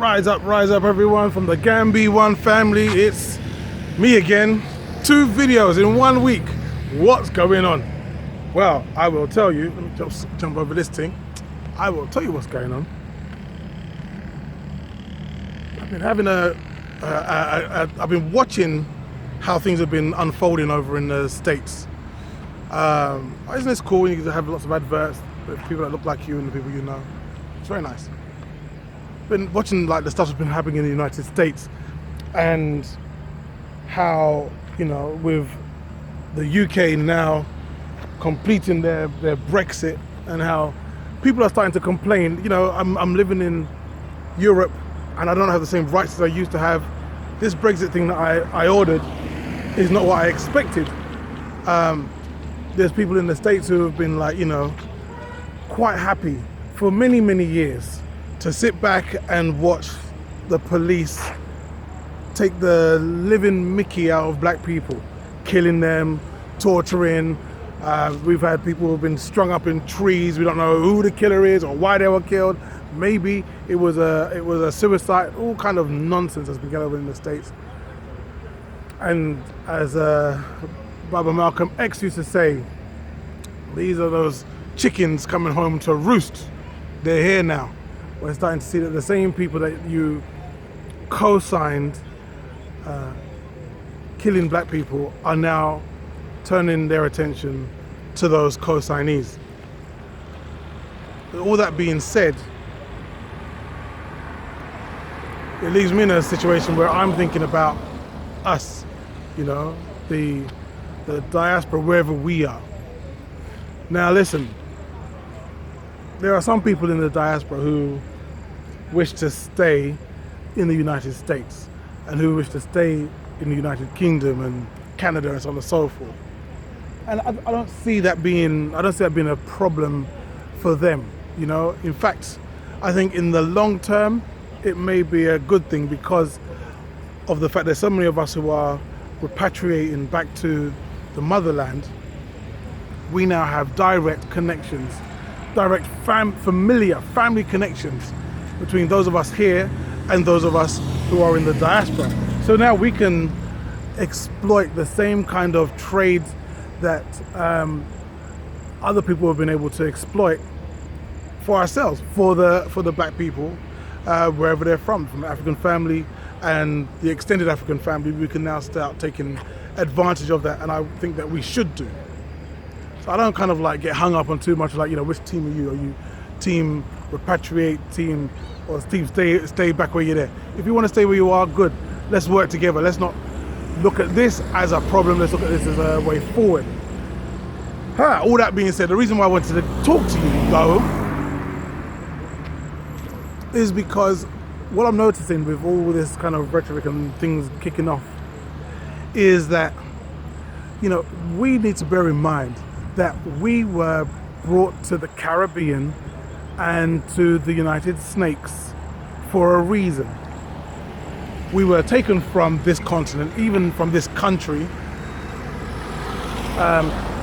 Rise up everyone from the Gambi One family. It's me again. 2 videos in 1 week. What's going on? Well, I will tell you. Let me just jump over this thing. I will tell you what's going on. I've been having I've been watching how things have been unfolding over in the States. Isn't this cool when you have lots of adverts with people that look like you and the people you know? It's very nice. Been watching like the stuff that's been happening in the United States and how, you know, with the UK now completing their Brexit and how people are starting to complain. You know, I'm living in Europe and I don't have the same rights as I used to have. This Brexit thing that I ordered is not what I expected. There's people in the States who have been like, you know, quite happy for many, many years to sit back and watch the police take the living mickey out of black people, killing them, torturing. We've had people who've been strung up in trees. We don't know who the killer is or why they were killed. Maybe it was a suicide. All kind of nonsense has been going over in the States. And as Baba Malcolm X used to say, these are those chickens coming home to roost. They're here now. We're starting to see that the same people that you co-signed killing black people are now turning their attention to those co-signees. All that being said, it leaves me in a situation where I'm thinking about us, you know, the diaspora, wherever we are. Now listen, there are some people in the diaspora who wish to stay in the United States and who wish to stay in the United Kingdom and Canada and so on and so forth. And I don't see that being a problem for them, you know. In fact, I think in the long term, it may be a good thing because of the fact that so many of us who are repatriating back to the motherland, we now have direct connections, direct familiar family connections between those of us here and those of us who are in the diaspora. So now we can exploit the same kind of trade that other people have been able to exploit for ourselves, for the black people, wherever they're from the African family and the extended African family. We can now start taking advantage of that, and I think that we should do. So I don't kind of like get hung up on too much like, you know, which team are you? Are you team repatriate, team, or team stay back where you're there? If you want to stay where you are, good. Let's work together. Let's not look at this as a problem. Let's look at this as a way forward. All that being said, the reason why I wanted to talk to you though is because what I'm noticing with all this kind of rhetoric and things kicking off is that, you know, we need to bear in mind that we were brought to the Caribbean and to the United Snakes for a reason. We were taken from this continent, even from this country,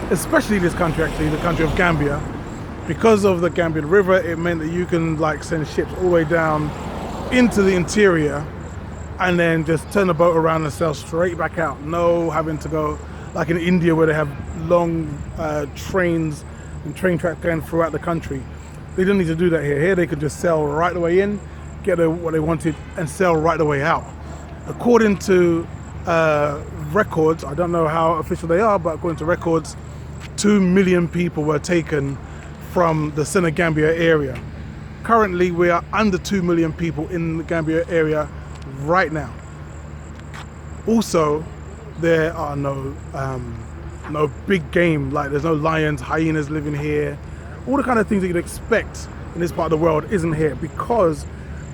especially this country actually, the country of Gambia. Because of the Gambian River, it meant that you can like send ships all the way down into the interior and then just turn the boat around and sail straight back out. No having to go like in India where they have long trains and train tracks going throughout the country. They don't need to do that here. Here they could just sail right the way in, get what they wanted and sail right the way out. According to records, I don't know how official they are, but according to records, 2 million people were taken from the Senegambia area. Currently, we are under 2 million people in the Gambia area right now. Also, there are no big game, like there's no lions, hyenas living here. All the kind of things that you'd expect in this part of the world isn't here because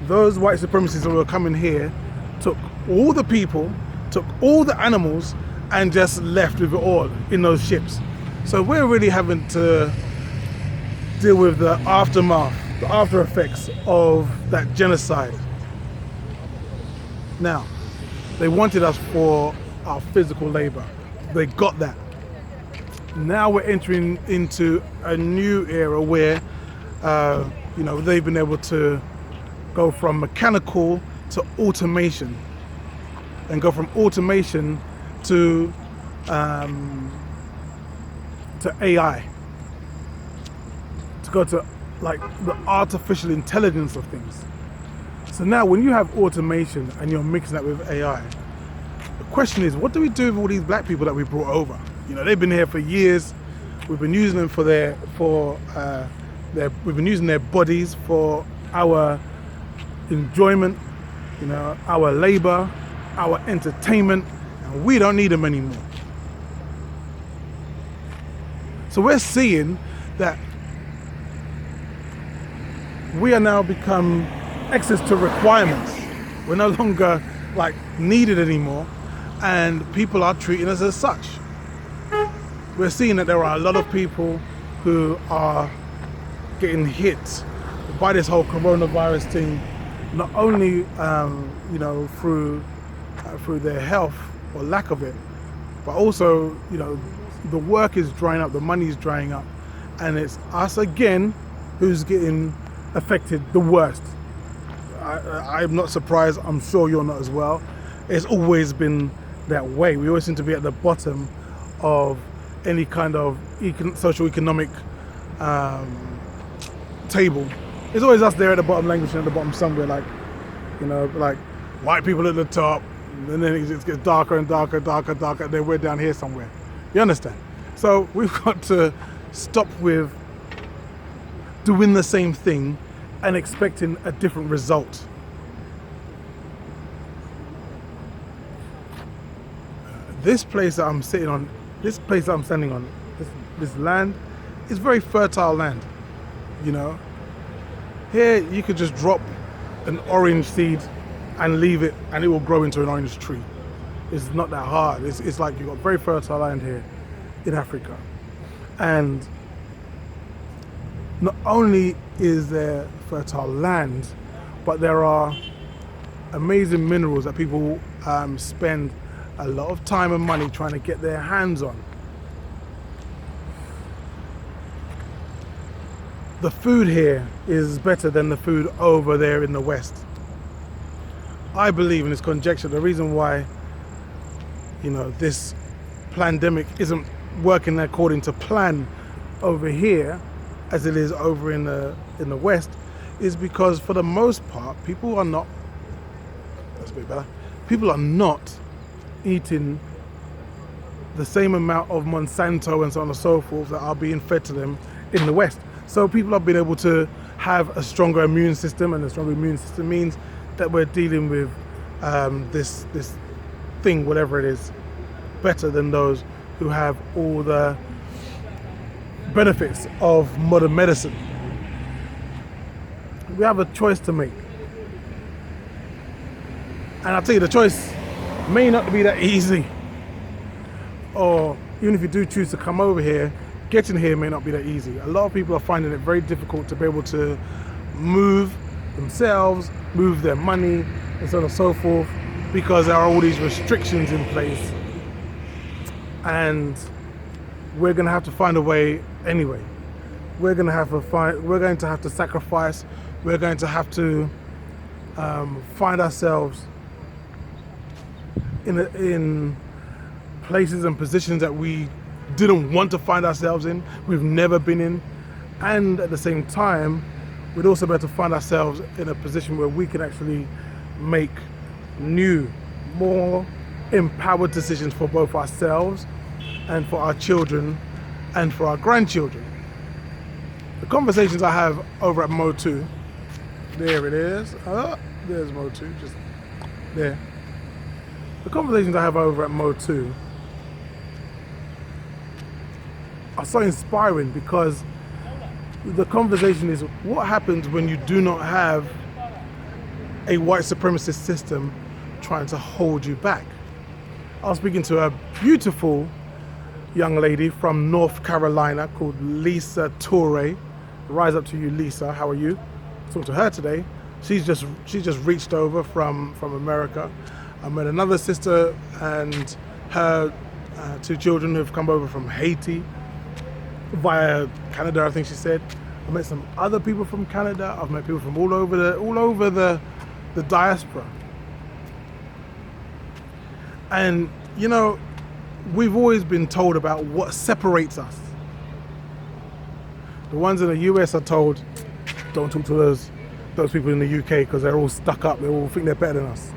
those white supremacists that were coming here took all the people, took all the animals and just left with it all in those ships. So we're really having to deal with the aftermath, the after effects of that genocide. Now, they wanted us for our physical labor. They got that. Now we're entering into a new era where, you know, they've been able to go from mechanical to automation, and go from automation to AI, to go to like the artificial intelligence of things. So now when you have automation and you're mixing that with AI, the question is, what do we do with all these black people that we brought over? You know, they've been here for years. We've been using them we've been using their bodies for our enjoyment, you know, our labor, our entertainment, and we don't need them anymore. So we're seeing that we are now become access to requirements. We're no longer like needed anymore, and people are treating us as such. We're seeing that there are a lot of people who are getting hit by this whole coronavirus thing, not only you know, through their health or lack of it, but also, you know, the work is drying up, the money is drying up, and it's us again who's getting affected the worst. I'm not surprised, I'm sure you're not as well. It's always been that way. We always seem to be at the bottom of any kind of social economic table. It's always us there at the bottom, languishing at the bottom somewhere, like, you know, like white people at the top, and then it just gets darker and darker, darker, darker, and then we're down here somewhere. You understand? So we've got to stop with doing the same thing and expecting a different result. This place that I'm sitting on, this place that I'm standing on, this land is very fertile land, you know. Here you could just drop an orange seed and leave it and it will grow into an orange tree. It's not that hard. It's like you've got very fertile land here in Africa. And not only is there fertile land, but there are amazing minerals that people spend a lot of time and money trying to get their hands on. The food here is better than the food over there in the West. I believe, in this conjecture, the reason why, you know, this pandemic isn't working according to plan over here as it is over in the West is because, for the most part, people are not, that's a bit better, people are not eating the same amount of Monsanto and so on and so forth that are being fed to them in the West. So people have been able to have a stronger immune system, and a stronger immune system means that we're dealing with this thing, whatever it is, better than those who have all the benefits of modern medicine. We have a choice to make. And I'll tell you, the choice may not be that easy. Or even if you do choose to come over here, getting here may not be that easy. A lot of people are finding it very difficult to be able to move themselves, move their money, and so on and so forth, because there are all these restrictions in place. And we're going to have to find a way anyway. We're going to have to sacrifice. We're going to have to find ourselves in places and positions that we didn't want to find ourselves in, we've never been in, and at the same time we'd also be able to find ourselves in a position where we can actually make new, more empowered decisions for both ourselves and for our children and for our grandchildren. The conversations I have over at Mo2, there it is, there's Mo2, just there. The conversations I have over at Mo2 are so inspiring, because the conversation is, what happens when you do not have a white supremacist system trying to hold you back? I was speaking to a beautiful young lady from North Carolina called Lisa Torre. Rise up to you, Lisa. How are you? Talk to her today. She's just reached over from America. I met another sister and her two children who've come over from Haiti via Canada, I think she said. I met some other people from Canada. I've met people from all over the diaspora. And you know, we've always been told about what separates us. The ones in the US are told, don't talk to those people in the UK because they're all stuck up. They all think they're better than us.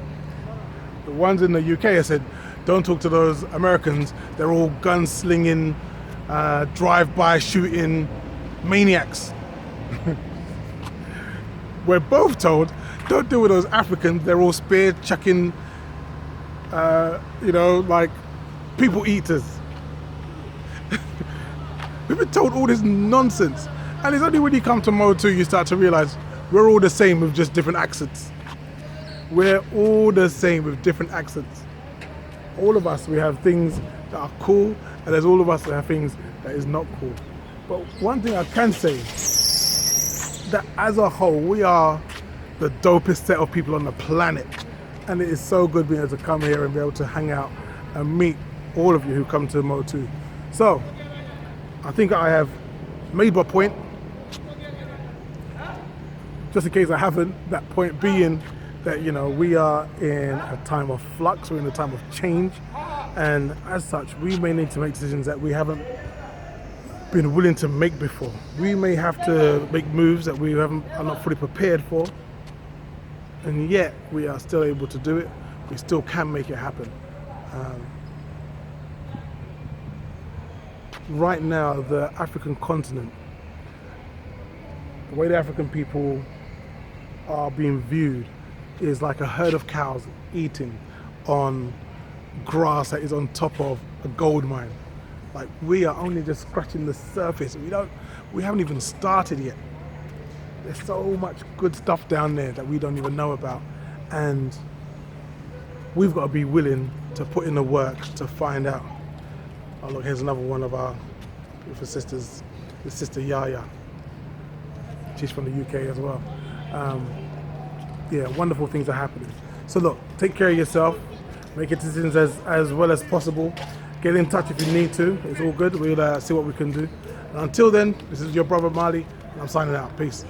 The ones in the UK are said, don't talk to those Americans. They're all gun-slinging, drive-by shooting maniacs. We're both told, don't deal with those Africans. They're all spear-chucking, like people eaters. We've been told all this nonsense. And it's only when you come to Mode 2 you start to realize we're all the same with just different accents. We're all the same with different accents. All of us, we have things that are cool, and there's all of us that have things that is not cool. But one thing I can say, that as a whole, we are the dopest set of people on the planet. And it is so good being able to come here and be able to hang out and meet all of you who come to Mode 2. So, I think I have made my point. Just in case I haven't, that point being that, you know, we are in a time of flux, we're in a time of change, and as such, we may need to make decisions that we haven't been willing to make before. We may have to make moves that we are not fully prepared for, and yet we are still able to do it. We still can make it happen. Right now, the African continent, the way the African people are being viewed is like a herd of cows eating on grass that is on top of a gold mine. Like, we are only just scratching the surface. We haven't even started yet. There's so much good stuff down there that we don't even know about, and we've got to be willing to put in the work to find out. Oh look, here's another one of our beautiful sisters, the sister Yaya. She's from the UK as well. Yeah, wonderful things are happening. So look, take care of yourself, make your decisions as well as possible. Get in touch if you need to, it's all good. We'll see what we can do. And until then, this is your brother Mali, and I'm signing out. Peace.